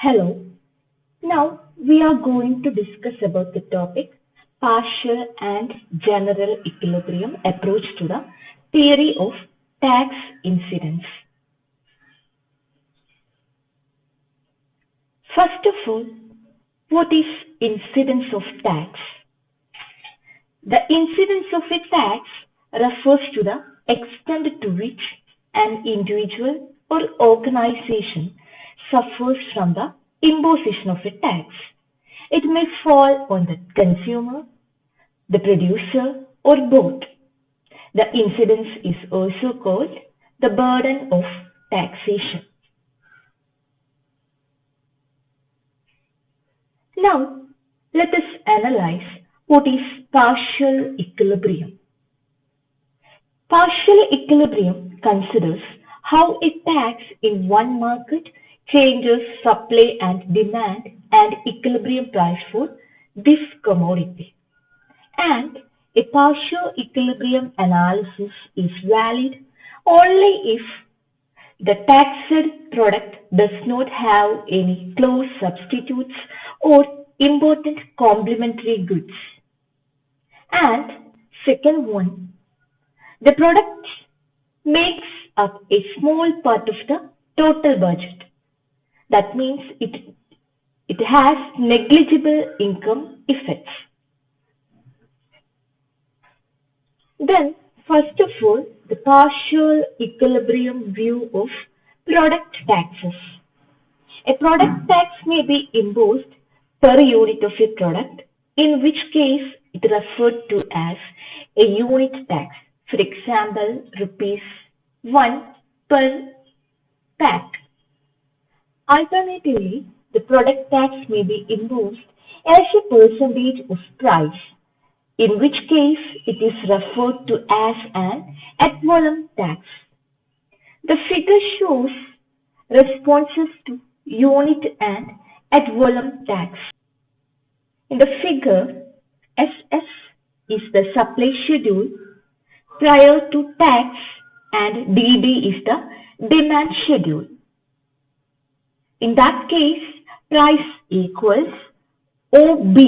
Hello. Now we are going to discuss about the topic partial and general equilibrium approach to the theory of tax incidence. First of all, what is incidence of tax? The incidence of a tax refers to the extent to which an individual or organization suffers from the imposition of a tax. It may fall on the consumer, the producer, or both. The incidence is also called the burden of taxation. Now, let us analyze what is partial equilibrium. Partial equilibrium considers how a tax in one market changes supply and demand and equilibrium price for this commodity. And a partial equilibrium analysis is valid only if the taxed product does not have any close substitutes or important complementary goods. And second one, the product makes up a small part of the total budget. That means it has negligible income effects. Then, first of all, the partial equilibrium view of product taxes. A product tax may be imposed per unit of a product, in which case it is referred to as a unit tax. For example, rupees 1 per pack. Alternatively, the product tax may be imposed as a percentage of price, in which case it is referred to as an ad valorem tax. The figure shows responses to unit and ad valorem tax. In the figure, SS is the supply schedule prior to tax and DD is the demand schedule. In that case, price equals OB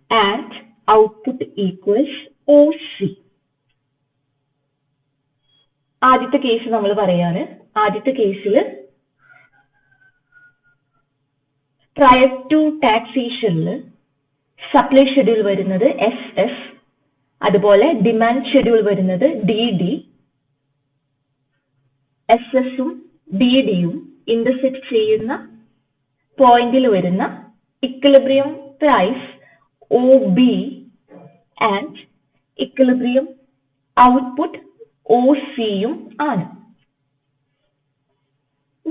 and output equals OC. ആദ്യത്തെ case നമ്മൾ പറയാണ്. ആദ്യത്തെ കേസിൽ prior to ടാക്സേഷനിൽ supply schedule വരുന്നത് SS, അതുപോലെ demand schedule വരുന്നത് DD. SS-ഉം DD-യും ഇന്റർസെക്ട് ചെയ്യുന്ന പോയിന്റിൽ വരുന്ന equilibrium price OB and equilibrium output OC-യും ആണ്.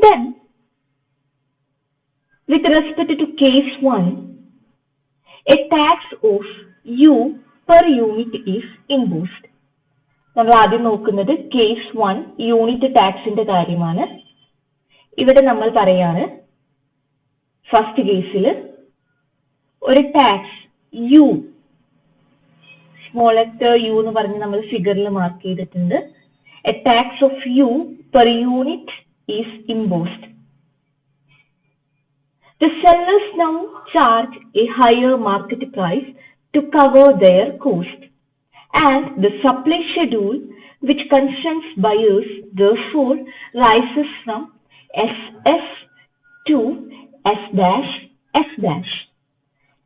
Then, with respect to case 1, a tax of U per unit is imposed. നമ്മൾ ആദ്യം നോക്കുന്നത് കേസ് 1 യൂണിറ്റ് ടാക്സിന്റെ കാര്യമാണ്. ഇവിടെ നമ്മൾ പറയാണ് ഫസ്റ്റ് കേസിൽ ഒരു tax u, small letter u എന്ന് പറഞ്ഞ് നമ്മൾ ഫിഗറിൽ മാർക്ക് ചെയ്തിട്ടുണ്ട്. A tax of u per unit is imposed. The sellers now charge a higher market price to cover their cost, and the supply schedule which concerns buyers therefore rises from SS to S',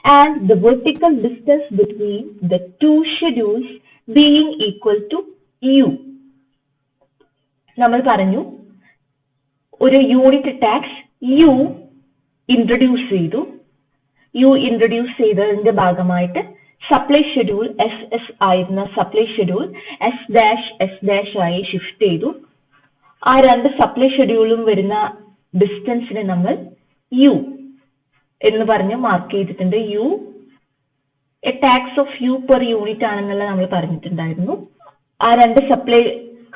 and the vertical distance between the two schedules being equal to U. നമ്മൾ പറഞ്ഞു ഒരു unit tax U introduce ചെയ്തതിന്റെ ഭാഗമായിട്ട് supply schedule SS ആയിരുന്ന supply schedule S' ആയി shift ചെയ്തു. ആ രണ്ട് സപ്ലൈ ഷെഡ്യൂളും വരുന്ന ഡിസ്റ്റൻസിനെ നമ്മൾ യു എന്ന് പറഞ്ഞ് മാർക്ക് ചെയ്തിട്ടുണ്ട്. U a tax of u per unit ആണെന്നുള്ള നമ്മൾ പറഞ്ഞിട്ടുണ്ടായിരുന്നു. ആ രണ്ട് സപ്ലൈ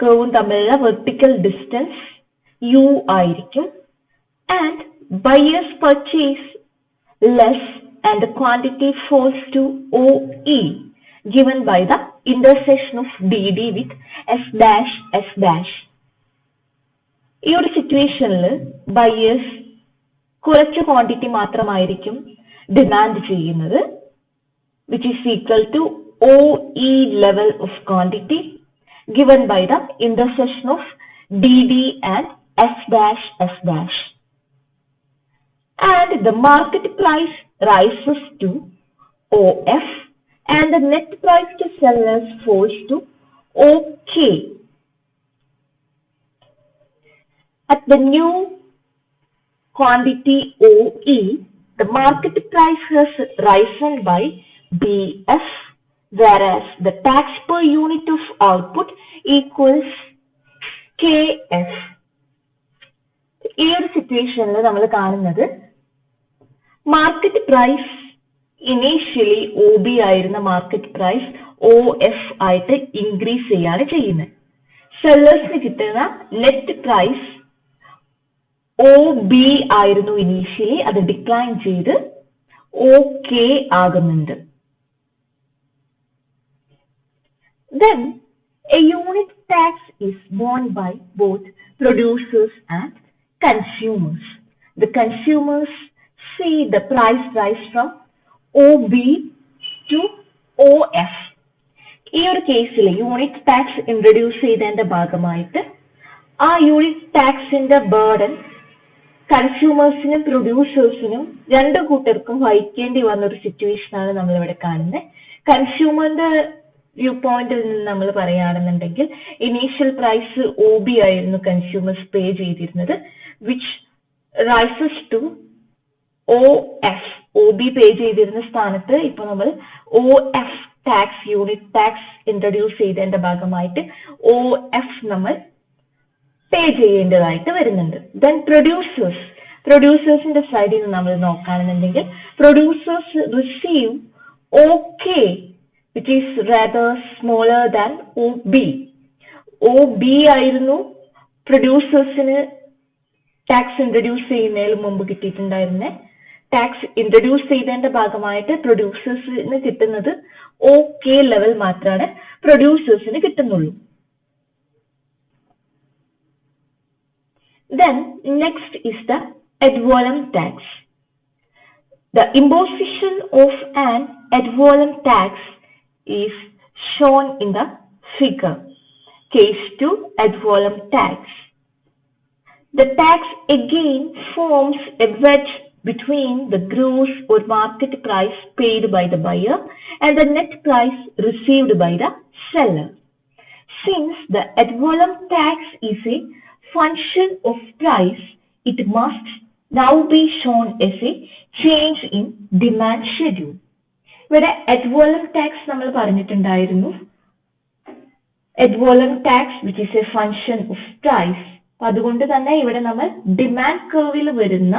കർവും തമ്മിലുള്ള വെർട്ടിക്കൽ ഡിസ്റ്റൻസ് യു ആയിരിക്കും. And buyers purchase less and the quantity falls to OE given by the intersection of DD with S'. ഈ ഒരു സിറ്റുവേഷനിൽ ബയേഴ്സ് കുറച്ച് ക്വാണ്ടിറ്റി മാത്രമായിരിക്കും ഡിമാൻഡ് ചെയ്യുന്നത്, which is equal to OE level of quantity given by the intersection of DD and S dash S dash. And the market price rises to OF and the net price to sellers falls to OK. At the new quantity OE, the market price has risen by BF, whereas the tax per unit of output equals KF. ഈ ഒരു സിറ്റുവേഷനിൽ നമ്മൾ കാണുന്നത് market price initially OB ആയിരുന്ന market price OF ആയിട്ട് increase ചെയ്യാണ് ചെയ്യുന്നത്. സെല്ലേഴ്സിന് കിട്ടുന്ന നെറ്റ് പ്രൈസ് OB ആയിരുന്നു ഇനീഷ്യലി, അത് ഡിക്ലൈൻ ചെയ്ത് OK ആകുന്നുണ്ട്. Then a unit tax is borne by both producers and consumers. The consumers see the price rise from OB to OF. ഈ ഒരു കേസിൽ യൂണിറ്റ് ടാക്സ് ഇൻട്രൊഡ്യൂസ് ചെയ്തതിന്റെ ഭാഗമായിട്ട് ആ യൂണിറ്റ് ടാക്സിന്റെ ബേർഡൻ കൺസ്യൂമേഴ്സിനും പ്രൊഡ്യൂസേഴ്സിനും രണ്ടു കൂട്ടർക്കും വഹിക്കേണ്ടി വന്ന ഒരു സിറ്റുവേഷൻ ആണ് നമ്മളിവിടെ കാണുന്നത്. കൺസ്യൂമറിന്റെ വ്യൂ പോയിന്റിൽ നിന്ന് നമ്മൾ പറയുകയാണെന്നുണ്ടെങ്കിൽ ഇനീഷ്യൽ പ്രൈസ് OB ആയിരുന്നു കൺസ്യൂമേഴ്സ് പേ ചെയ്തിരുന്നത്, which rises to OF. OB pay ചെയ്തിരുന്ന സ്ഥാനത്ത് ഇപ്പോൾ നമ്മൾ OF tax unit tax introduce ചെയ്തതിന്റെ ഭാഗമായിട്ട് OF നമ്മൾ പേ ചെയ്യേണ്ടതായിട്ട് വരുന്നുണ്ട്. ദെൻ പ്രൊഡ്യൂസേഴ്സിന്റെ സൈഡിൽ നിന്ന് നമ്മൾ നോക്കുകയാണെന്നുണ്ടെങ്കിൽ producers receive OK, which is rather smaller than OB. OB ആയിരുന്നു പ്രൊഡ്യൂസേഴ്സിന് ടാക്സ് ഇൻട്രൊഡ്യൂസ് ചെയ്യുന്നതിന് മുമ്പ് കിട്ടിയിട്ടുണ്ടായിരുന്നെ. ടാക്സ് ഇൻട്രൊഡ്യൂസ് ചെയ്തതിന്റെ ഭാഗമായിട്ട് പ്രൊഡ്യൂസേഴ്സിന് കിട്ടുന്നത് OK ലെവൽ മാത്രമാണ് പ്രൊഡ്യൂസേഴ്സിന് കിട്ടുന്നുള്ളൂ. Then next is the ad valorem tax. The imposition of an ad valorem tax is shown in the figure. Case 2, ad valorem tax. The tax again forms a wedge between the gross or market price paid by the buyer and the net price received by the seller. Since the ad valorem tax is a function of price, it must now be shown as a change in demand schedule. ഇവിടെ ad valorem tax നമ്മൾ പറഞ്ഞിട്ടുണ്ടായിരുന്നു. ad valorem tax which is a function of price. അതുകൊണ്ട് തന്നെ ഇവിടെ നമ്മൾ demand കർവിൽ വരുന്ന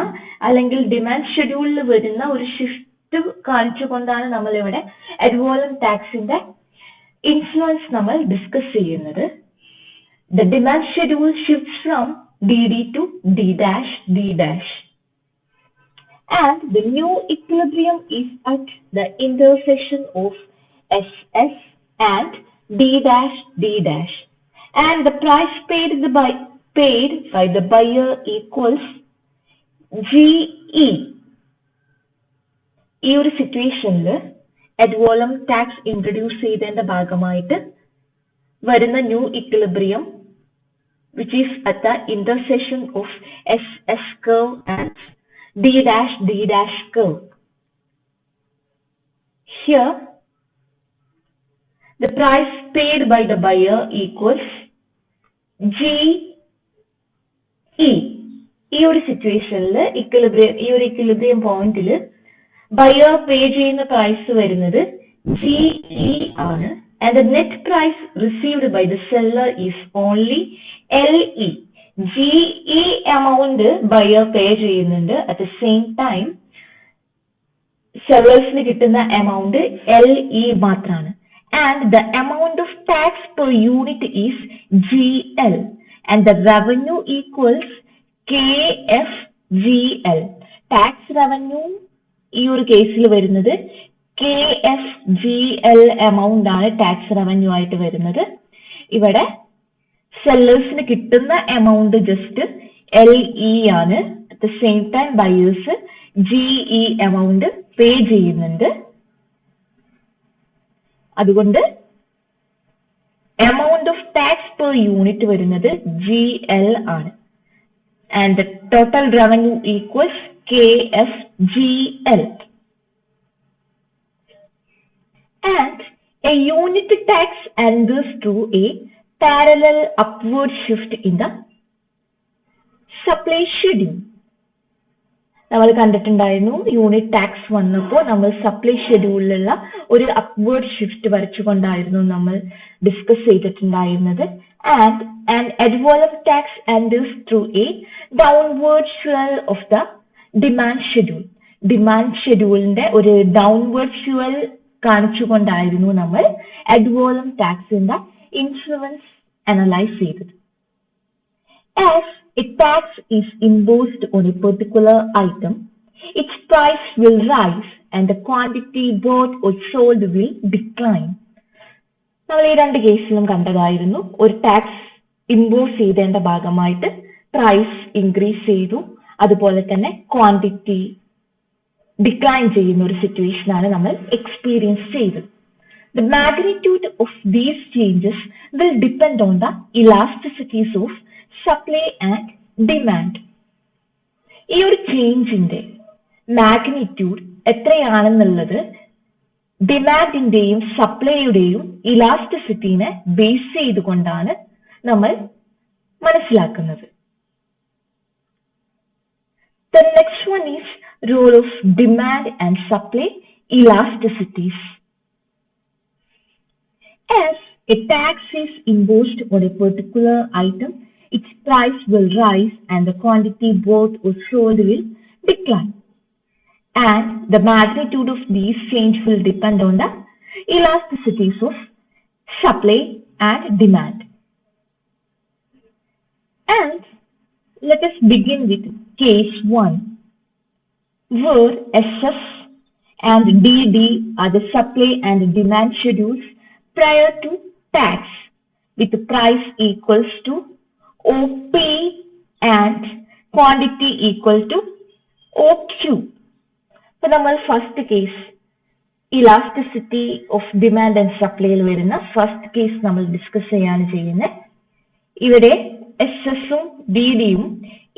അല്ലെങ്കിൽ ഡിമാൻഡ് ഷെഡ്യൂളിൽ വരുന്ന ഒരു ഷിഫ്റ്റ് കാണിച്ചുകൊണ്ടാണ് നമ്മൾ ഇവിടെ ad valorem taxന്റെ ഇൻഫ്ലുവൻസ് നമ്മൾ ഡിസ്കസ് ചെയ്യുന്നത്. The demand schedule shifts from DD to D dash D dash. And the new equilibrium is at the intersection of SS and D dash D dash. And the price paid by the buyer equals GE. ഈ ഒരു സിറ്റുവേഷനിൽ ad valorem tax introduce ചെയ്തതിന്റെ ഭാഗമായിട്ട് വരുന്ന new equilibrium which is at the intersection of SS curve and D dash curve. Here, the price paid by the buyer equals GE. ഈ ഒരു സിറ്റുവേഷനിൽ ഈ ഒരു ഇക്വിലിബ്രിയം പോയിന്റിൽ ബയർ പേ ചെയ്യുന്ന പ്രൈസ് വരുന്നത് GE ആണ്. And the net price received by the seller is only LE. GE amount buyer pay ചെയ്യുന്നുണ്ട്. At the same time, sellersന് കിട്ടുന്ന amount LE മാത്രമാണ്. And the amount of tax per unit is GL. And the revenue equals KFGL. Tax revenue ഈ ഒരു കേസിൽ വരുന്നത് KFGL amount ആണ് tax revenue ആയിട്ട് വരുന്നത്. ഇവിടെ സെല്ലേഴ്സിന് കിട്ടുന്ന എമൗണ്ട് ജസ്റ്റ് LE ആണ്. the same time buyers GE amount pay ചെയ്യുന്നുണ്ട്. അതുകൊണ്ട് amount of tax per unit വരുന്നത് GL ആണ്. And the total revenue equals KSGL. And a unit tax enters through a parallel upward shift in the supply schedule. നമ്മൾ കണ്ടിട്ടുണ്ടായിരുന്നു unit tax വന്നപ്പോൾ നമ്മൾ supply ഷെഡ്യൂളിലുള്ള ഒരു upward shift വരച്ചുകൊണ്ടായിരുന്നു നമ്മൾ discuss ചെയ്തിട്ടുണ്ടായിരുന്നത്. And an advalorem tax enters through a downward swell of the demand schedule. Demand ഷെഡ്യൂളിന്റെ ഒരു downward swell കാണിച്ചുകൊണ്ടായിരുന്നു നമ്മൾ advalorem ടാക്സിന്റെ ഇൻഫ്ലുവൻസ് അനലൈസ് ചെയ്തത്. As a tax is imposed on a particular item, its price will rise and the quantity bought or sold will decline. നമ്മൾ ഈ രണ്ട് കേസിലും കണ്ടതായിരുന്നു ഒരു ടാക്സ് ഇമ്പോസ് ചെയ്തതിന്റെ ഭാഗമായിട്ട് പ്രൈസ് ഇൻക്രീസ് ചെയ്തു, അതുപോലെ തന്നെ ക്വാണ്ടിറ്റി ഡിക്ലൈൻ ചെയ്യുന്ന ഒരു സിറ്റുവേഷനാണ് നമ്മൾ എക്സ്പീരിയൻസ് ചെയ്തത്. The magnitude of these changes will depend on the elasticities of supply and demand. ഈ ഒരു ചേഞ്ചിന്റെ മാഗ്നിറ്റ്യൂഡ് എത്രയാണെന്നുള്ളത് ഡിമാൻഡിന്റെയും സപ്ലൈയുടെയും ഇലാസ്റ്റിസിറ്റിനെ ബേസ് ചെയ്തുകൊണ്ടാണ് നമ്മൾ മനസ്സിലാക്കുന്നത്. The next one is role of demand and supply elasticities. As a tax is imposed on a particular item, its price will rise and the quantity bought or sold will decline. And the magnitude of these change will depend on the elasticities of supply and demand. And let us begin with case 1, where SS and DD are the supply and demand schedules prior to tax, with the price equals to OP and quantity equal to OQ. So, നമ്മൾ first case elasticity of demand and സപ്ലൈയിൽ വരുന്ന first case നമ്മൾ discuss ചെയ്യാണ് ചെയ്യുന്നത്. ഇവിടെ SS-ഉം DD-യും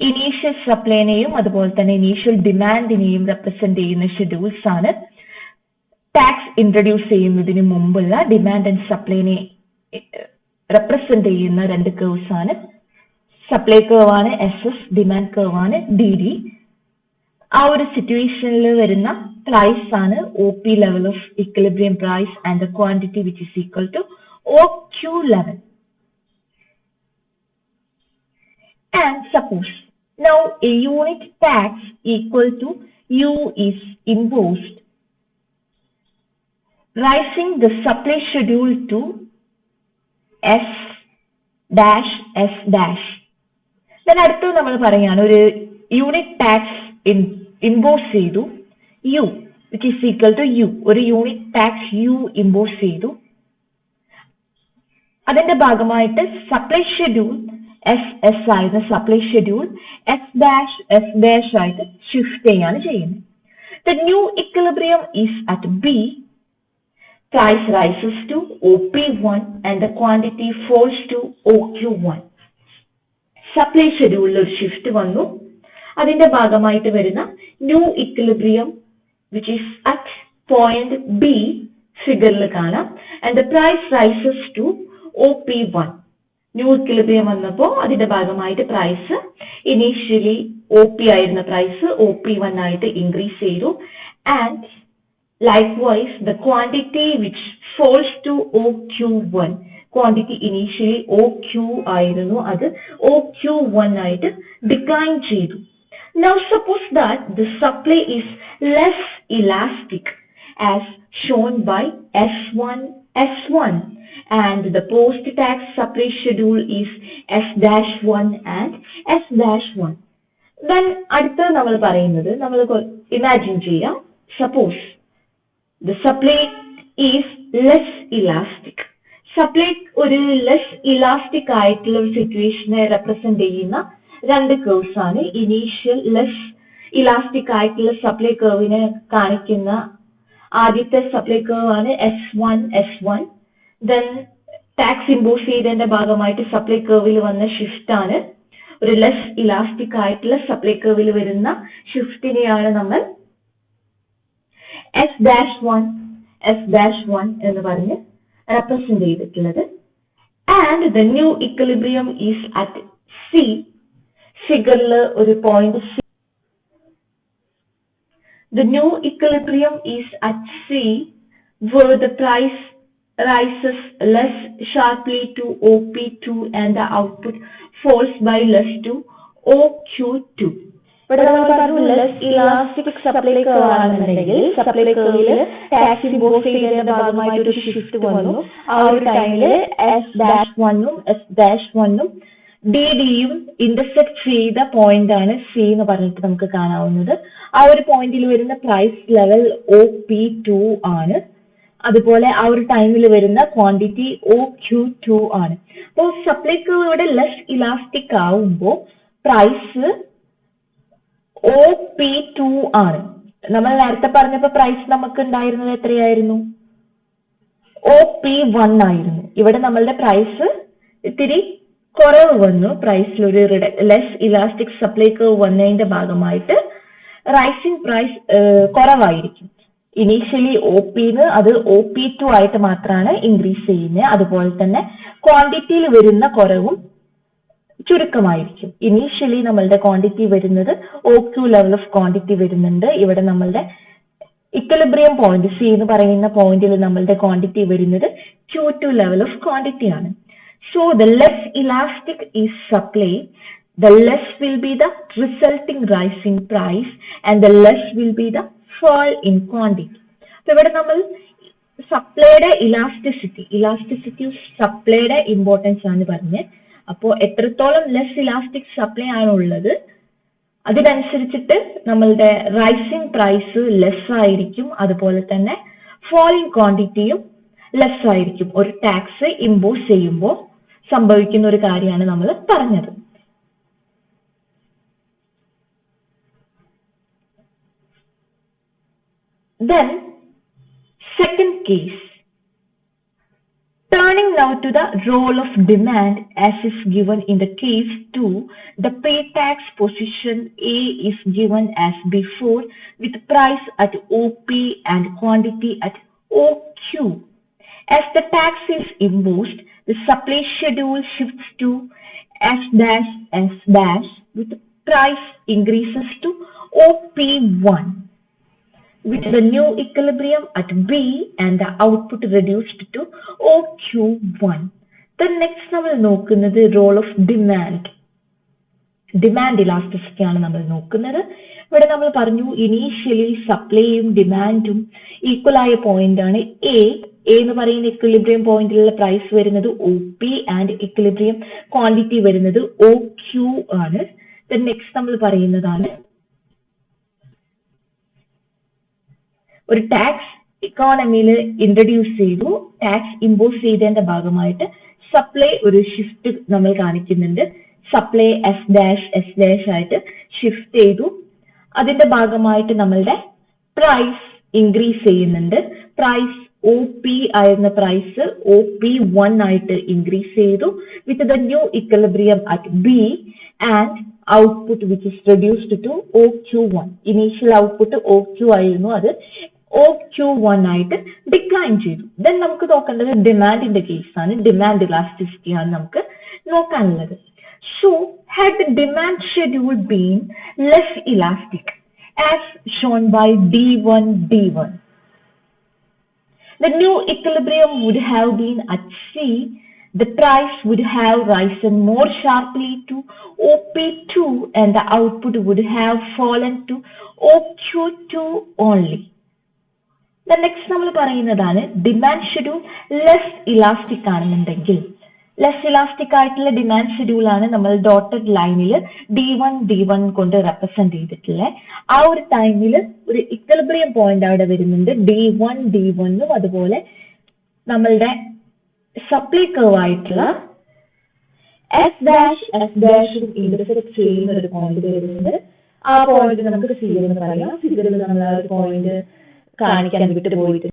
initial സപ്ലൈനെയും അതുപോലെ തന്നെ initial ഡിമാൻഡിനെയും represent ചെയ്യുന്ന ഷെഡ്യൂൾസ് ആണ്. ടാക്സ് ഇൻട്രൊഡ്യൂസ് ചെയ്യുന്നതിന് മുമ്പുള്ള ഡിമാൻഡ് ആൻഡ് സപ്ലൈനെ റെപ്രസെന്റ് ചെയ്യുന്ന രണ്ട് കർവ്സ് ആണ്. സപ്ലൈ കർവ് ആണ് SS, ഡിമാൻഡ് കർവ് ആണ് DD. ആ ഒരു സിറ്റുവേഷനിൽ വരുന്ന പ്രൈസ് ആണ് OP level of equilibrium price and the quantity which is equal to OQ level. And suppose now a unit tax equal to U is imposed, rising the supply schedule to S dash S dash. Then അടുത്ത നമ്മൾ പറയാണ് ഒരു unit tax impose ചെയ്തു U which is equal to U, ഒരു unit tax U impose ചെയ്തു. അതിന്റെ ഭാഗമായിട്ട് supply schedule SS ആയിരുന്ന സപ്ലൈ ഷെഡ്യൂൾ S dash ആയിട്ട് ഷിഫ്റ്റ് ചെയ്യാണ് ചെയ്യുന്നത്. The new equilibrium is at B. Price rises to OP1 and the quantity falls to OQ1. Supply ഷെഡ്യൂളിൽ ഒരു ഷിഫ്റ്റ് വന്നു. അതിന്റെ ഭാഗമായിട്ട് വരുന്ന new equilibrium which is at point B ഫിഗറിൽ കാണാം. And the price rises to OP1. New equilibrium വന്നപ്പോൾ അതിന്റെ ഭാഗമായിട്ട് പ്രൈസ് ഇനീഷ്യലി OP ആയിരുന്ന പ്രൈസ് OP1 ആയിട്ട് ഇൻക്രീസ് ചെയ്തു. And likewise the quantity which falls to OQ1, quantity initially OQ ആയിരുന്നു, അത് OQ1 ആയിട്ട് ഡിക്ലൈൻ ചെയ്തു. Now suppose that the supply is less elastic as shown by S1 and the post-tax supply schedule is S-1 and S-1. Then അടുത്ത നമ്മൾ പറയുന്നത് നമ്മൾ imagine ചെയ്യാം, suppose the supply is less elastic. Supply ഒരു less elastic ആയിട്ടുള്ള ഒരു സിറ്റുവേഷനെ represent ചെയ്യുന്ന രണ്ട് കേർവ്സ് ആണ്. ഇനീഷ്യൽ ലെസ് ഇലാസ്റ്റിക് ആയിട്ടുള്ള സപ്ലൈ കർവിനെ കാണിക്കുന്ന ആദ്യത്തെ സപ്ലൈ കർവ് ആണ് S1. ദെൻ ടാക്സ് ഇമ്പോസ് ചെയ്തതിന്റെ ഭാഗമായിട്ട് സപ്ലൈ കർവിൽ വന്ന ഷിഫ്റ്റ് ആണ്. ഒരു ലെസ് ഇലാസ്റ്റിക് ആയിട്ടുള്ള സപ്ലൈ കർവിൽ വരുന്ന ഷിഫ്റ്റിനെയാണ് നമ്മൾ S-1 എന്ന് പറഞ്ഞ് റെപ്രസെന്റ് ചെയ്തിട്ടുള്ളത്. And the new equilibrium is at C. ഫിഗറിൽ ഒരു point C. The new equilibrium is at C, where the price rises less sharply to OP2 and the output falls by less to OQ2. ഇവിടെ നമ്മൾ പറഞ്ഞു less elastic supply curve ആണെന്നുണ്ടെങ്കിൽ supply കർവിൽ tax impose ചെയ്തതിന്റെ ഭാഗമായിട്ട് ഒരു shift വന്നു. ആ ഒരു ടൈമില് S-1ഉം ഡിയും ഇന്റർസെക്ട് ചെയ്ത പോയിന്റ് ആണ് സി എന്ന് പറഞ്ഞിട്ട് നമുക്ക് കാണാവുന്നത്. ആ ഒരു പോയിന്റിൽ വരുന്ന പ്രൈസ് ലെവൽ OP2 ആണ്. അതുപോലെ ആ ഒരു ടൈമിൽ വരുന്ന ക്വാണ്ടിറ്റി OQ2 ആണ്. അപ്പോൾ സപ്ലൈ കർവ് ഇവിടെ ലെസ് ഇലാസ്റ്റിക് ആവുമ്പോൾ പ്രൈസ് OP2 ആണ്. നമ്മൾ നേരത്തെ പറഞ്ഞപ്പോ പ്രൈസ് നമുക്ക് ഉണ്ടായിരുന്നത് എത്രയായിരുന്നു? OP1 ആയിരുന്നു. ഇവിടെ നമ്മളുടെ പ്രൈസ് ഇത്തിരി കുറവ് വന്നു. പ്രൈസിൽ ഒരു ലെസ് ഇലാസ്റ്റിക് സപ്ലൈ കർവ് വന്നതിന്റെ ഭാഗമായിട്ട് റൈസിംഗ് പ്രൈസ് കുറവായിരിക്കും. ഇനീഷ്യലി OPന്ന് അത് OP2 ആയിട്ട് മാത്രമാണ് ഇൻക്രീസ് ചെയ്യുന്നത്. അതുപോലെ തന്നെ ക്വാണ്ടിറ്റിയിൽ വരുന്ന കുറവും ചുരുക്കമായിരിക്കും. ഇനീഷ്യലി നമ്മളുടെ ക്വാണ്ടിറ്റി വരുന്നത് OQ ലെവൽ ഓഫ് ക്വാണ്ടിറ്റി വരുന്നുണ്ട്. ഇവിടെ നമ്മളുടെ ഇക്വിലിബ്രിയം പോയിന്റ് സി എന്ന് പറയുന്ന പോയിന്റിൽ നമ്മളുടെ ക്വാണ്ടിറ്റി വരുന്നത് Q2 ലെവൽ ഓഫ് ക്വാണ്ടിറ്റി ആണ്. So the less elastic is supply, the less will be the resulting rise in price and the less will be the fall in quantity. So ഇവിടെ നമ്മൾ സപ്ലൈയുടെ elasticity സപ്ലൈയുടെ importance ആണ് പറഞ്ഞത്. അപ്പോൾ എത്രത്തോളം less elastic supply ആണുള്ളത് അതിനനുസരിച്ചിട്ട് നമ്മളുടെ റൈസിംഗ് പ്രൈസ് ലെസ് ആയിരിക്കും. അതുപോലെ തന്നെ ഫോളിംഗ് ക്വാണ്ടിറ്റിയും ലെസ് ആയിരിക്കും. ഒരു ടാക്സ് ഇമ്പോസ് ചെയ്യുമ്പോൾ സംഭവിക്കുന്ന ഒരു കാര്യമാണ് നമ്മൾ പറഞ്ഞത്. Then second case, turning now to the role of demand as is given in the case 2, the pre-tax position A is given as before with price at OP and quantity at OQ. As the tax is imposed, the supply schedule shifts to S-S- with price increases to OP1 with the new equilibrium at B and the output reduced to OQ1. Then next നമ്മൾ നോക്കുന്നത് role of demand elasticity ആണ് നമ്മൾ നോക്കുന്നത്. ഇവിടെ നമ്മൾ പറഞ്ഞു initially സപ്ലൈയും ഡിമാൻഡും equal ആയ പോയിന്റ് ആണ് എ എന്ന് പറയുന്ന ഇക്വിലിബ്രിയം പോയിന്റിലുള്ള പ്രൈസ് വരുന്നത് OP ആൻഡ് ഇക്വിലിബ്രിയം ക്വാണ്ടിറ്റി വരുന്നത് OQ ആണ്. Then നെക്സ്റ്റ് നമ്മൾ പറയുന്നതാണ് ഒരു ടാക്സ് ഇക്കോണമിയിൽ ഇൻട്രൊഡ്യൂസ് ചെയ്തു. ടാക്സ് ഇമ്പോസ് ചെയ്തതിന്റെ ഭാഗമായിട്ട് സപ്ലൈ ഒരു ഷിഫ്റ്റ് നമ്മൾ കാണിക്കുന്നുണ്ട്. സപ്ലൈ S- ആയിട്ട് ഷിഫ്റ്റ് ചെയ്തു. അതിന്റെ ഭാഗമായിട്ട് നമ്മളുടെ പ്രൈസ് ഇൻക്രീസ് ചെയ്യുന്നുണ്ട്. പ്രൈസ് OP ആയിരുന്ന പ്രൈസ് OP1 ആയിട്ട് ഇൻക്രീസ് ചെയ്തു with the new equilibrium at B and output which is reduced to OQ1. Initial output OQ ആയിരുന്നു, അത് OQ1 ആയിട്ട് ഡിക്ലൈൻ ചെയ്തു. ദെൻ നമുക്ക് നോക്കേണ്ടത് ഡിമാൻഡിന്റെ കേസാണ്. ഡിമാൻഡ് ഇലാസ്റ്റിസിറ്റി ആണ് നമുക്ക് നോക്കാനുള്ളത്. So had the demand schedule been less elastic as shown by D1, the new equilibrium would have been at C. The price would have risen more sharply to OP2 and the output would have fallen to OQ2 only. The next നമ്മൾ പറയുന്നതാണ് demand schedule less elastic ആണെന്നുണ്ടെങ്കിൽ, less elastic ആയിട്ടുള്ള demand schedule ആണ് നമ്മൾ dotted ലൈനിൽ D1 കൊണ്ട് represent ചെയ്തിട്ടുള്ളത്. ആ ഒരു ടൈമിൽ ഒരു ഇക്വിലിബ്രിയം പോയിന്റ് അവിടെ വരുന്നുണ്ട്. D1ഉം അതുപോലെ നമ്മളുടെ സപ്ലൈ കർവ് ആയിട്ടുള്ള എസ് ഡാഷും ഇന്റർസെക്ട് ചെയ്യുന്ന ഒരു പോയിന്റ് വരുന്നുണ്ട്. ആ പോയിന്റ് നമുക്ക് സി എന്ന് പറയാം. ഫിഗറിൽ നമ്മൾ ആ ഒരു പോയിന്റ് കാണിക്കാൻ വിട്ടുപോയിട്ട്.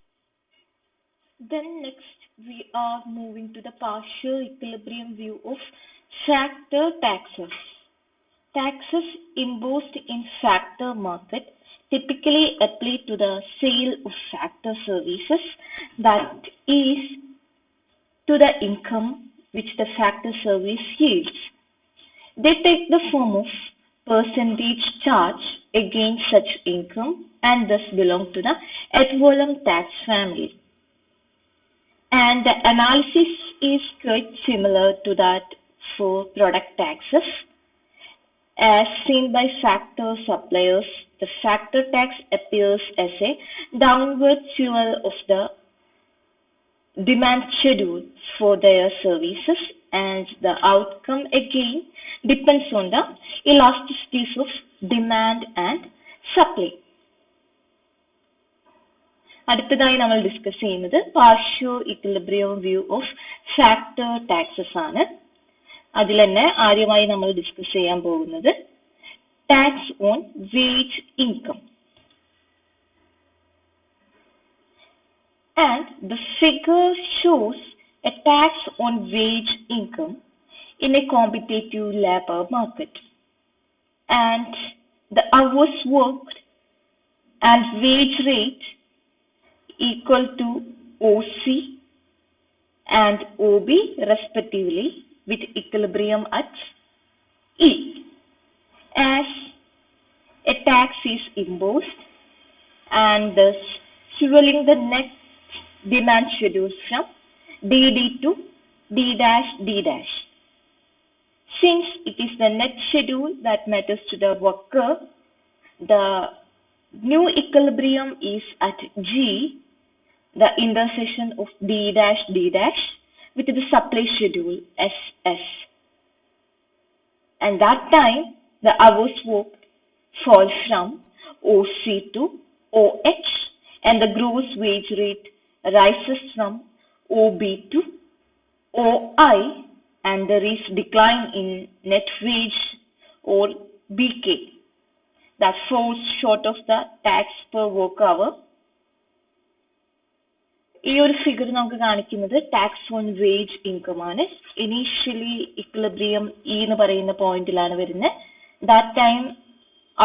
Then next we are moving to the partial equilibrium view of factor taxes. Taxes imposed in factor market typically apply to the sale of factor services, that is, to the income which the factor service yields. They take the form of percentage charge against such income and thus belong to the ad valorem tax family. And the analysis is quite similar to that for product taxes. As seen by factor suppliers, the factor tax appears as a downward fuel of the demand schedule for their services, and the outcome again depends on the elasticities of demand and supply. അടുത്തതായി നമ്മൾ discuss ചെയ്യുന്നത് partial equilibrium view of factor taxes ആണ്. അതിൽ തന്നെ ആദ്യമായി നമ്മൾ discuss ചെയ്യാൻ പോകുന്നത് tax on wage income. And the figure shows a tax on wage income in a competitive labor market. And the hours worked and wage rate equal to OC and OB respectively, with equilibrium at E. As a tax is imposed and thus fueling the net demand schedules from DD to D dash D dash. Since it is the net schedule that matters to the worker, the new equilibrium is at G, the intersection of D dash D dash with the supply schedule SS. And that time the hours worked fall from OC to OH, and the gross wage rate rises from OB to OI, and there is decline in net wage or BK that falls short of the tax per work hour. ഈ ഒരു figure നമുക്ക് കാണിക്കുന്നത് tax on wage income ആണ്. Initially equilibrium E എന്ന് പറയുന്ന പോയിന്റിലാണ് വരുന്നത്. That time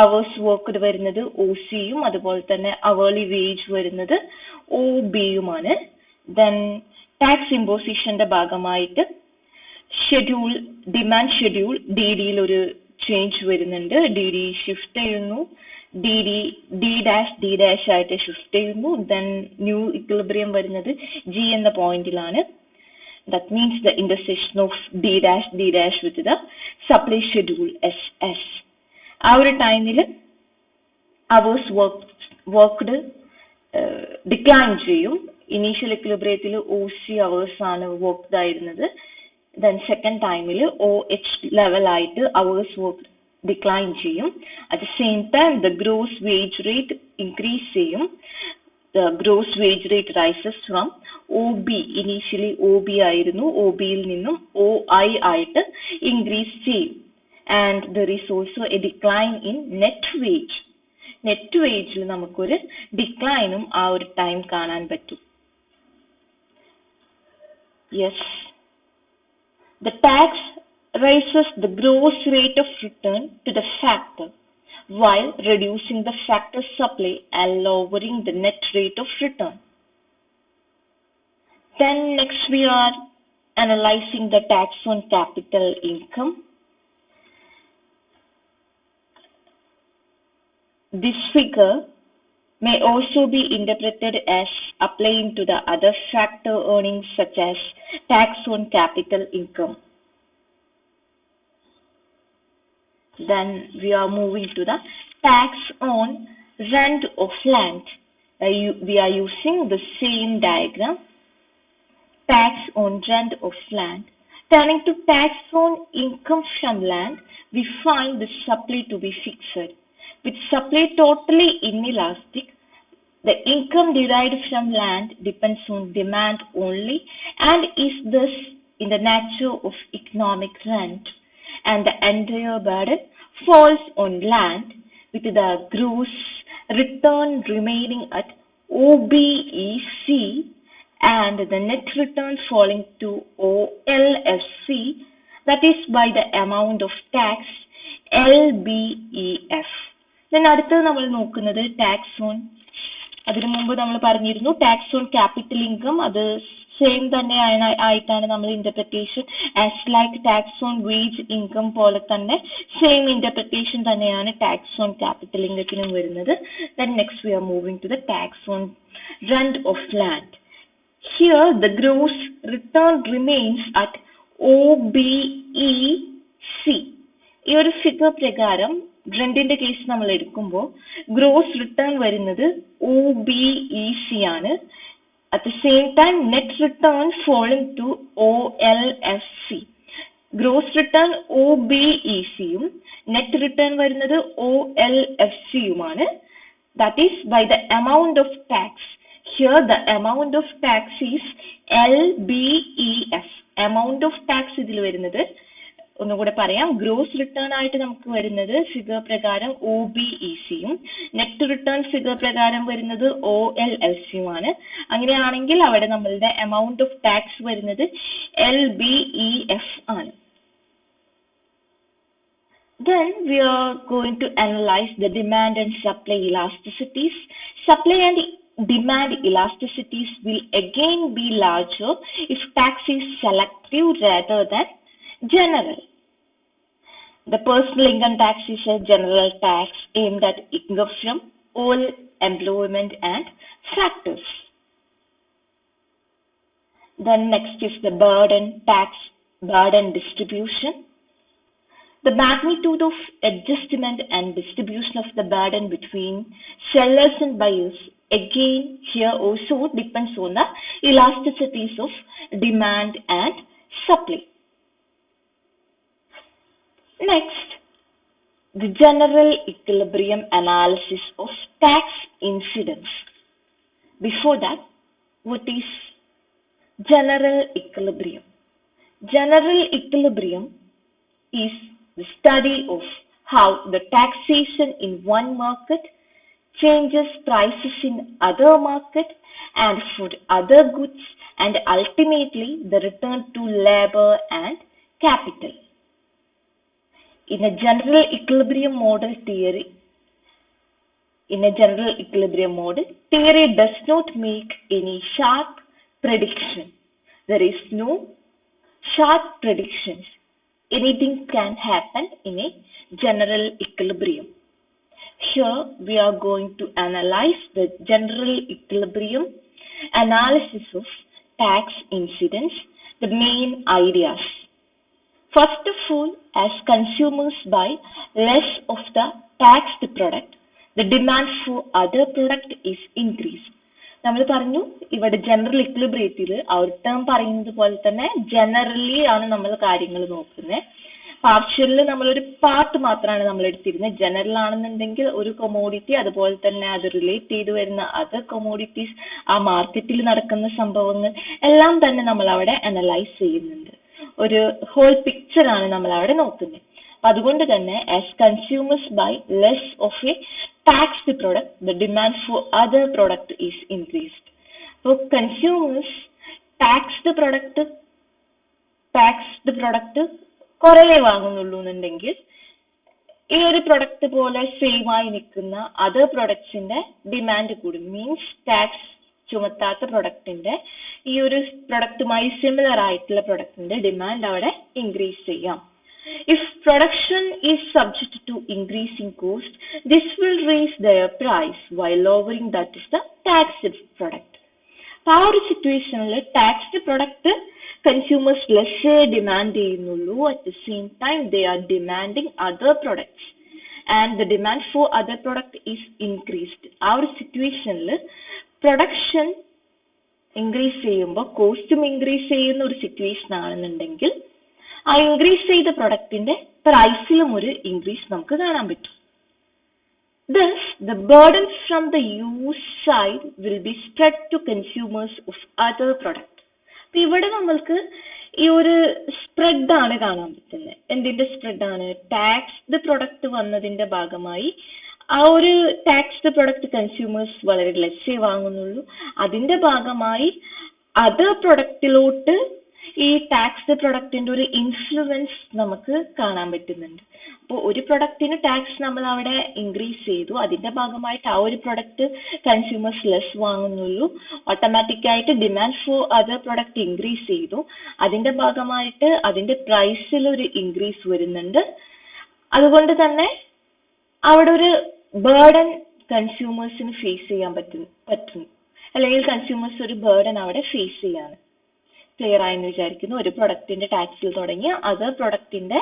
hours worked വരുന്നത് ഒ സിയും അതുപോലെ തന്നെ അവേർലി വേജ് വരുന്നത് ഒ ബിയുമാണ്. ദെൻ ടാക്സ് ഇമ്പോസിഷന്റെ ഭാഗമായിട്ട് ഷെഡ്യൂൾ ഡിമാൻഡ് ഷെഡ്യൂൾ ഡി ഡിയിൽ ഒരു ചേഞ്ച് വരുന്നുണ്ട്. ഡി ഡി ഷിഫ്റ്റ് ചെയ്യുന്നു, ഡി ഡാഷ് ആയിട്ട് ഷിഫ്റ്റ് ചെയ്യുന്നു. ദെൻ ന്യൂ ഇക്വിലിബ്രിയം വരുന്നത് ജി എന്ന പോയിന്റിലാണ്. That means the intersection of D dash with the supply schedule S S. ആ ഒരു ടൈമിൽ അവേഴ്സ് വർക്ക്ഡ് ഡിക്ലൈൻ ചെയ്യും. ഇനീഷ്യൽ ഇക്വിലിബ്രിയത്തിൽ ഒ സി അവേഴ്സ് ആണ് വർക്ക്ഡ് ആയിരുന്നത്. ദെൻ സെക്കൻഡ് ടൈമിൽ ഒ എച്ച് ലെവലായിട്ട് അവേഴ്സ് വർക്ക് ഡിക്ലൈൻ ചെയ്യും. At the same time the gross wage rate increase ചെയ്യും. The gross wage rate rises from O B, initially O B ആയിരുന്നു, O ബിയിൽ നിന്നും O I ആയിട്ട് increase ചെയ്യും. And there is also a decline in net wage. Net വേജിൽ നമുക്കൊരു ഡിക്ലൈനും ആ ഒരു ടൈം കാണാൻ പറ്റും. Yes, the tax raises the gross rate of return to the factor while reducing the factor supply and lowering the net rate of return. Then next we are analyzing the tax on capital income. This figure may also be interpreted as applying to the other factor earnings such as tax on capital income. Then we are moving to the tax on rent of land. We are using the same diagram. Tax on rent of land. Turning to tax on income from land, we find the supply to be fixed. With supply totally inelastic, the income derived from land depends on demand only and is thus in the nature of economic rent, and the entire burden falls on land, with the gross return remaining at OBEC and the net return falling to OLFC, that is by the amount of tax LBEF. Then അടുത്തത് നമ്മൾ നോക്കുന്നത് tax on, അതിനു മുമ്പ് നമ്മൾ പറഞ്ഞിരുന്നു tax on capital income, അത് same തന്നെ ആയിട്ടാണ് നമ്മൾ interpretation as like tax on wage income പോലെ തന്നെ സെയിം ഇന്റർപ്രിട്ടേഷൻ തന്നെയാണ് ടാക്സ് ഓൺ ക്യാപിറ്റൽ ഇൻകത്തിനും വരുന്നത്. Then next we are moving to the tax on rent of land. Here the gross return remains at OBEC. ഈ ഒരു figure പ്രകാരം റെന്റിന്റെ case നമ്മൾ എടുക്കുമ്പോൾ ഗ്രോസ് റിട്ടേൺ വരുന്നത് OBEC ആണ്. At the same time, net return falling to OLFC. Gross return OBEC യും net return വരുന്നത് OLFC യുമാണ്. That is by the amount of tax. Here the amount of tax is LBEF. Amount of tax ഇതിൽ വരുന്നത് ഒന്നുകൂടെ പറയാം, gross return ആയിട്ട് നമുക്ക് വരുന്നത് ഫിഗർ പ്രകാരം OBEC യും നെറ്റ് റിട്ടേൺ ഫിഗർ പ്രകാരം വരുന്നത് OLFC യുമാണ്. അങ്ങനെയാണെങ്കിൽ അവിടെ നമ്മളുടെ amount of tax വരുന്നത് LBEF ആണ്. Then we are going to analyze the demand and supply elasticities. Supply and demand elasticities will again be larger if tax is selective rather than general. The personal income tax is a general tax aimed at income from all employment and factors. Then next is the tax burden distribution. The magnitude of adjustment and distribution of the burden between sellers and buyers, again here also depends on the elasticities of demand and supply. Next, the general equilibrium analysis of tax incidence. Before that, what is general equilibrium? General equilibrium is the study of how the taxation in one market changes prices in other market and for other goods, and ultimately the return to labor and capital. In a general equilibrium model, theory does not make any sharp prediction. There is no sharp predictions. Anything can happen in a general equilibrium. Here we are going to analyze the general equilibrium analysis of tax incidence, the main ideas. First of all, as consumers buy less of the taxed product, the demand for other product is increased. നമ്മൾ പറഞ്ഞു ഇവിടെ general ഇക്വിലിബ്രിയത്തിൽ ആ ഒരു term പറയുന്നത് പോലെ തന്നെ generally ആണ് നമ്മൾ കാര്യങ്ങൾ നോക്കുന്നത്. പാർഷ്യലിൽ നമ്മളൊരു പാർട്ട് മാത്രമാണ് നമ്മൾ എടുത്തിരുന്നത്. ജനറൽ ആണെന്നുണ്ടെങ്കിൽ ഒരു കൊമോഡിറ്റി, അതുപോലെ തന്നെ അത് റിലേറ്റ് ചെയ്ത് വരുന്ന അതർ കൊമോഡിറ്റീസ്, ആ മാർക്കറ്റിൽ നടക്കുന്ന സംഭവങ്ങൾ എല്ലാം തന്നെ നമ്മൾ അവിടെ അനലൈസ് ചെയ്യുന്നുണ്ട്. ഒരു ഹോൾ പിക്ചർ ആണ് നമ്മൾ അവിടെ നോക്കുന്നത്. അപ്പൊ അതുകൊണ്ട് തന്നെ as consumers buy less of a taxed product, the demand for other product is increased. So consumers taxed product കുറേ വാങ്ങുന്നുള്ളൂ എന്നുണ്ടെങ്കിൽ ഈ ഒരു പ്രൊഡക്റ്റ് പോലെ സെയിം ആയി നിൽക്കുന്ന അതർ പ്രൊഡക്ട്സിന്റെ ഡിമാൻഡ് കൂടും. മീൻസ് ടാക്സ് ചുമത്താത്ത പ്രൊഡക്റ്റിന്റെ ഈ ഒരു പ്രൊഡക്റ്റുമായി സിമിലർ ആയിട്ടുള്ള പ്രൊഡക്റ്റിന്റെ ഡിമാൻഡ് അവിടെ ഇൻക്രീസ് ചെയ്യാം. If production is subject to increasing cost, this will raise their price while lowering that is the taxed product. ആ ഒരു സിറ്റുവേഷനിൽ taxed product consumers less demand ചെയ്യുന്നുള്ളൂ. At the same time they are demanding other products and the demand for other product is increased. ആ ഒരു സിറ്റുവേഷനിൽ production increase ചെയ്യുമ്പോൾ കോസ്റ്റും increase ചെയ്യുന്ന ഒരു സിറ്റുവേഷൻ ആണെന്നുണ്ടെങ്കിൽ ആ ഇൻക്രീസ് ചെയ്ത പ്രൊഡക്റ്റിന്റെ പ്രൈസിലും ഒരു ഇൻക്രീസ് നമുക്ക് കാണാൻ പറ്റും. Thus, the burden from the use side will be spread to consumers of other product. ഇവിടെ നമ്മൾക്ക് ഈ ഒരു സ്പ്രെഡാണ് കാണാൻ പറ്റുന്നത്. എന്തിന്റെ സ്പ്രെഡാണ്? ടാക്സ്ഡ് പ്രൊഡക്റ്റ് വന്നതിന്റെ ഭാഗമായി ആ ഒരു ടാക്സ്ഡ് പ്രൊഡക്റ്റ് കൺസ്യൂമേഴ്സ് വളരെ ലെസ്സേ വാങ്ങുന്നുള്ളൂ. അതിന്റെ ഭാഗമായി അതർ പ്രൊഡക്റ്റിലോട്ട് ഈ ടാക്സ്ഡ് പ്രൊഡക്റ്റിന്റെ ഒരു ഇൻഫ്ലുവൻസ് നമുക്ക് കാണാൻ പറ്റുന്നുണ്ട്. അപ്പോൾ ഒരു പ്രൊഡക്റ്റിന് ടാക്സ് നമ്മൾ അവിടെ ഇൻക്രീസ് ചെയ്തു, അതിന്റെ ഭാഗമായിട്ട് ആ ഒരു പ്രൊഡക്റ്റ് കൺസ്യൂമേഴ്സ് ലെസ് വാങ്ങുന്നുള്ളൂ. ഓട്ടോമാറ്റിക്കായിട്ട് demand for other product increase ചെയ്തു, അതിന്റെ ഭാഗമായിട്ട് അതിന്റെ പ്രൈസിൽ ഒരു ഇൻക്രീസ് വരുന്നുണ്ട്. അതുകൊണ്ട് തന്നെ അവിടെ ഒരു ബേർഡൻ കൺസ്യൂമേഴ്സിന് ഫേസ് ചെയ്യാൻ പറ്റും, അല്ലെങ്കിൽ കൺസ്യൂമേഴ്സ് ഒരു ബേർഡൻ അവിടെ ഫേസ് ചെയ്യാണ്. ക്ലിയർ ആയെന്ന് വിചാരിക്കുന്നു. ഒരു പ്രൊഡക്റ്റിന്റെ ടാക്സിൽ തുടങ്ങി അതർ പ്രൊഡക്റ്റിന്റെ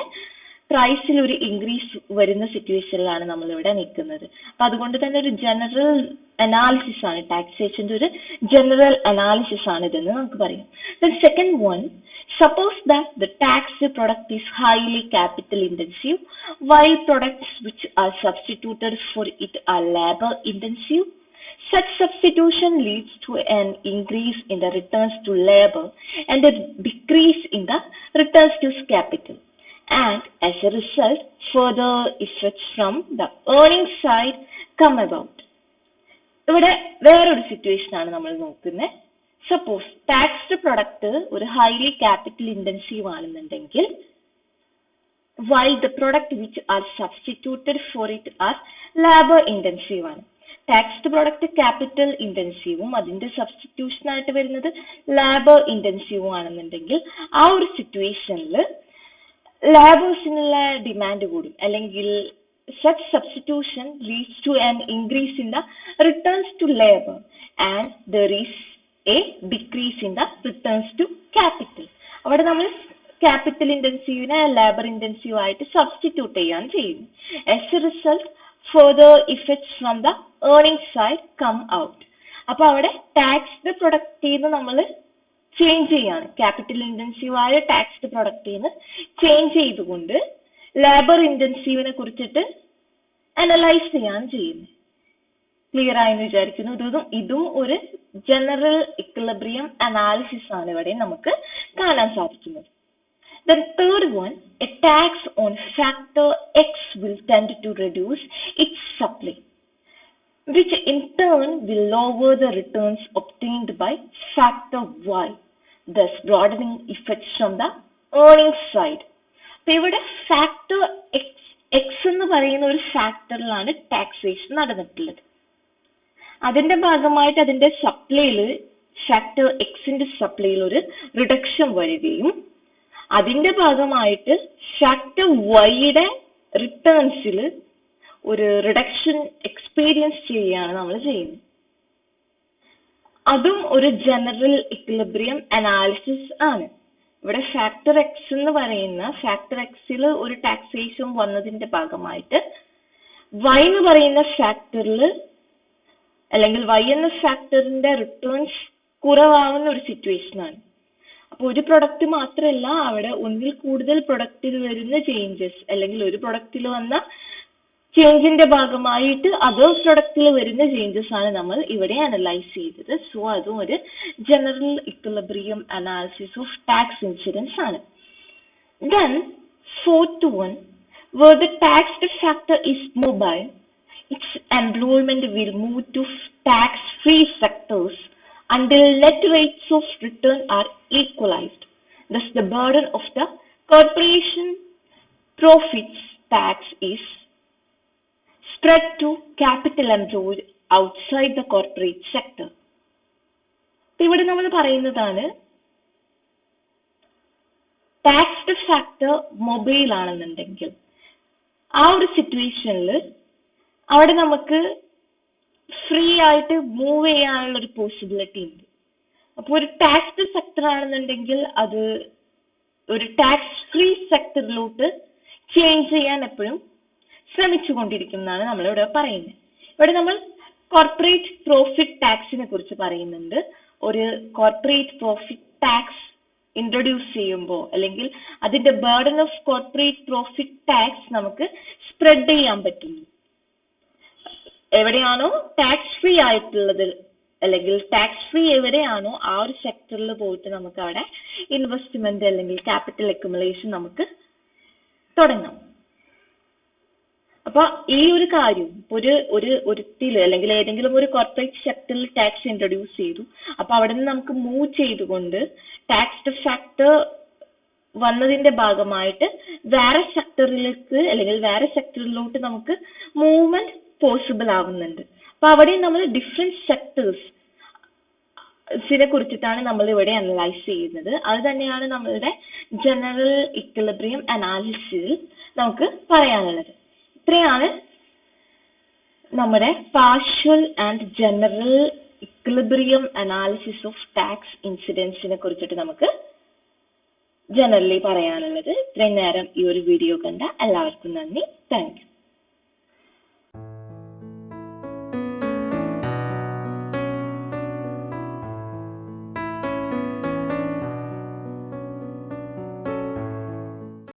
പ്രൈസിൽ ഒരു ഇൻക്രീസ് വരുന്ന സിറ്റുവേഷനിലാണ് നമ്മളിവിടെ നിൽക്കുന്നത്. അപ്പൊ അതുകൊണ്ട് തന്നെ ഒരു ജനറൽ അനാലിസിസ് ആണ്, ടാക്സേഷന്റെ ഒരു ജനറൽ അനാലിസിസ് ആണ് ഇതെന്ന് നമുക്ക് പറയാം. Then second one, suppose that the taxed product is highly capital intensive while products which are substituted for it are labor intensive. Such substitution leads to an increase in the returns to labor and a decrease in the returns to capital. And as a result, further effects from the earning side come about. ഇവിടെ വേറൊരു situation ആണ് നമ്മൾ നോക്കുന്നത്. Suppose taxed product ഒരു highly capital intensive ആണെന്നുണ്ടെങ്കിൽ while the product which are substituted for it are labour intensive ആണ്. Taxed product capital ഇന്റൻസീവും അതിന്റെ സബ്സ്റ്റിറ്റ്യൂഷൻ ആയിട്ട് വരുന്നത് ലേബർ ഇന്റൻസീവും ആണെന്നുണ്ടെങ്കിൽ ആ ഒരു സിറ്റുവേഷനിൽ ലേബേഴ്സിനുള്ള ഡിമാൻഡ് കൂടും, അല്ലെങ്കിൽ such substitution leads to an increase in the returns to labor and there is a decrease in the returns to capital. അവിടെ നമ്മൾ ക്യാപിറ്റൽ ഇന്റൻസീവിനെ ലേബർ ഇന്റൻസീവ് ആയിട്ട് സബ്സ്റ്റിറ്റ്യൂട്ട് ചെയ്യാണ് ചെയ്യുന്നത്. as a result further effects from the earning side come out. അപ്പൊ അവിടെ taxed പ്രൊഡക്റ്റിൽ നിന്ന് നമ്മൾ change ചെയ്യാണ്, ക്യാപിറ്റൽ ഇന്റൻസീവ് ആയ ടാക്സ്ഡ് പ്രൊഡക്റ്റിൽ നിന്ന് ചേഞ്ച് ചെയ്തുകൊണ്ട് ലേബർ ഇന്റൻസീവിനെ കുറിച്ചിട്ട് അനലൈസ് ചെയ്യാണ് ചെയ്യുന്നത്. ക്ലിയർ ആയെന്ന് വിചാരിക്കുന്നു. ഇതും ഒരു ജനറൽ ഇക്വിലിബ്രിയം അനാലിസിസ് ആണ് ഇവിടെ നമുക്ക് കാണാൻ സാധിക്കുന്നത്. Then third one, a tax on factor X will tend to reduce its supply, which in turn will lower the returns obtained by factor Y, thus broadening effects from the earnings side. അപ്പൊ ഇവിടെ factor X എന്ന് പറയുന്ന ഒരു ഫാക്ടറിലാണ് taxation നടന്നിട്ടുള്ളത്. അതിന്റെ ഭാഗമായിട്ട് അതിന്റെ സപ്ലൈയിൽ factor എക്സിന്റെ സപ്ലൈയിൽ ഒരു റിഡക്ഷൻ വരികയും അതിന്റെ ഭാഗമായിട്ട് ഫാക്ടർ വൈയുടെ റിട്ടേൺസിൽ ഒരു റിഡക്ഷൻ എക്സ്പീരിയൻസ് ചെയ്യുകയാണ് നമ്മൾ ചെയ്യുന്നത്. അതും ഒരു ജനറൽ ഇക്വിലിബ്രിയം അനാലിസിസ് ആണ്. ഇവിടെ ഫാക്ടർ എക്സ് എന്ന് പറയുന്ന ഫാക്ടർ എക്സിൽ ഒരു ടാക്സേഷൻ വന്നതിന്റെ ഭാഗമായിട്ട് വൈ എന്ന് പറയുന്ന ഫാക്ടറിൽ അല്ലെങ്കിൽ വൈ എന്ന ഫാക്ടറിന്റെ റിട്ടേൺസ് കുറവാവുന്ന ഒരു സിറ്റുവേഷൻ ആണ്. അപ്പോൾ ഒരു പ്രൊഡക്റ്റ് മാത്രമല്ല, അവിടെ ഒന്നിൽ കൂടുതൽ പ്രൊഡക്റ്റിൽ വരുന്ന ചേഞ്ചസ് അല്ലെങ്കിൽ ഒരു പ്രൊഡക്റ്റിൽ വന്ന ചേഞ്ചിന്റെ ഭാഗമായിട്ട് അതർ പ്രൊഡക്റ്റിൽ വരുന്ന ചേഞ്ചസ് ആണ് നമ്മൾ ഇവിടെ അനലൈസ് ചെയ്തത്. സോ അതും ഒരു general equilibrium analysis of tax incidence ആണ്. Then fourth one, where the taxed factor is mobile, its employment will move to tax-free sectors until net rates of return are equalized. Thus, the burden of the corporation profits tax is spread to capital employed outside the corporate sector. ഇവിടെ നമ്മൾ പറയുന്നതാണ് taxed factor mobile ആണെന്നുണ്ടെങ്കിൽ ആ ഒരു സിറ്റുവേഷനിൽ അവിടെ നമുക്ക് free ആയിട്ട് മൂവ് ചെയ്യാനുള്ള ഒരു പോസിബിലിറ്റി ഉണ്ട്. അപ്പോൾ ഒരു ടാക്സ്ഡ് സെക്ടർ ആണെന്നുണ്ടെങ്കിൽ അത് ഒരു ടാക്സ് ഫ്രീ സെക്ടറിലോട്ട് ചേഞ്ച് ചെയ്യാൻ എപ്പോഴും ശ്രമിച്ചുകൊണ്ടിരിക്കുന്നതാണ് നമ്മളിവിടെ പറയുന്നത്. ഇവിടെ നമ്മൾ കോർപ്പറേറ്റ് പ്രോഫിറ്റ് ടാക്സിനെ കുറിച്ച് പറയുന്നുണ്ട്. ഒരു കോർപ്പറേറ്റ് പ്രോഫിറ്റ് ടാക്സ് ഇൻട്രൊഡ്യൂസ് ചെയ്യുമ്പോൾ അല്ലെങ്കിൽ അതിന്റെ burden of corporate profit tax നമുക്ക് സ്പ്രെഡ് ചെയ്യാൻ പറ്റുന്നു. എവിടെയാണോ ടാക്സ് ഫ്രീ ആയിട്ടുള്ളത് അല്ലെങ്കിൽ ടാക്സ് ഫ്രീ എവിടെയാണോ ആ ഒരു സെക്ടറിൽ പോയിട്ട് നമുക്ക് അവിടെ ഇൻവെസ്റ്റ്മെന്റ് അല്ലെങ്കിൽ ക്യാപിറ്റൽ അക്യുമുലേഷൻ നമുക്ക് തുടങ്ങാം. അപ്പൊ ഈ ഒരു കാര്യം ഒരുത്തില് അല്ലെങ്കിൽ ഏതെങ്കിലും ഒരു കോർപ്പറേറ്റ് സെക്ടറിൽ ടാക്സ് ഇൻട്രൊഡ്യൂസ് ചെയ്തു. അപ്പൊ അവിടെ നിന്ന് നമുക്ക് മൂവ് ചെയ്തുകൊണ്ട് ടാക്സ് ഫാക്ടർ വന്നതിന്റെ ഭാഗമായിട്ട് വേറെ സെക്ടറിലേക്ക് അല്ലെങ്കിൽ വേറെ സെക്ടറിലോട്ട് നമുക്ക് മൂവ്മെന്റ് പോസിബിൾ ആവുന്നുണ്ട്. അപ്പൊ അവിടെ നമ്മൾ ഡിഫറെന്റ് സെക്ടേഴ്സിനെ കുറിച്ചിട്ടാണ് നമ്മൾ ഇവിടെ അനലൈസ് ചെയ്യുന്നത്. അത് തന്നെയാണ് നമ്മളുടെ ജനറൽ ഇക്വിലിബ്രിയം അനാലിസിസിൽ നമുക്ക് പറയാനുള്ളത്. ഇത്രയാണ് നമ്മുടെ partial and general equilibrium analysis of tax ഇൻസിഡൻസിനെ കുറിച്ചിട്ട് നമുക്ക് ജനറലി പറയാനുള്ളത്. ഇത്രയും നേരം ഈ ഒരു വീഡിയോ കണ്ട എല്ലാവർക്കും നന്ദി. Thank you.